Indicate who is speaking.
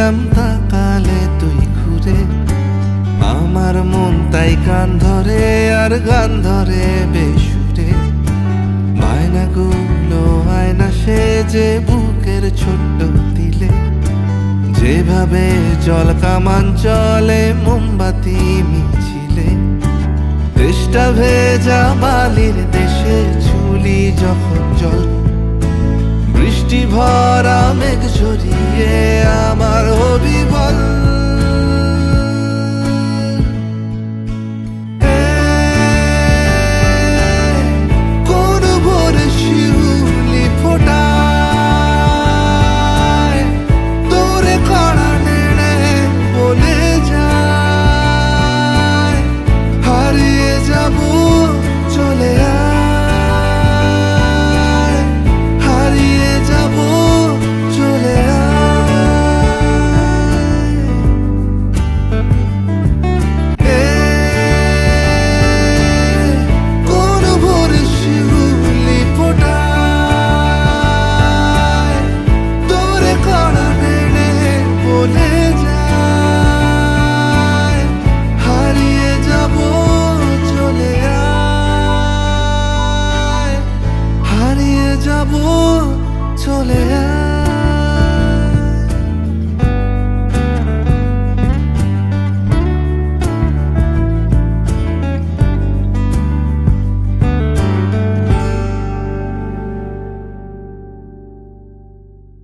Speaker 1: ছিলাম তাকালে তুই ঘুরে, আমার মন তাই গান ধরে আর গান ধরে বেসুরে। বায়নাগুলো আয়না সেজে বুকের ছোট্ট দিলে, যেভাবে জল কামান চলে মোমবাতি মিছিলে। দেশটা ভেজা বালির দেশে চুলি যখন জল, বৃষ্টি ভরা মেঘ ঝরিয়ে আমার হরিবল। কোন ভোরে শিউলি ফোটায়, তোরে কড়া নেড়ে বলে যায়, হারিয়ে যাব চলে আয়, হারিয়ে যাব চলে আয়। কোন ভোরে শিউলি ফোটায়, তোরে কড়া নেড়ে বলে যায়, হারিয়ে যাব চলে আয়, হারিয়ে যাব চলে আয়।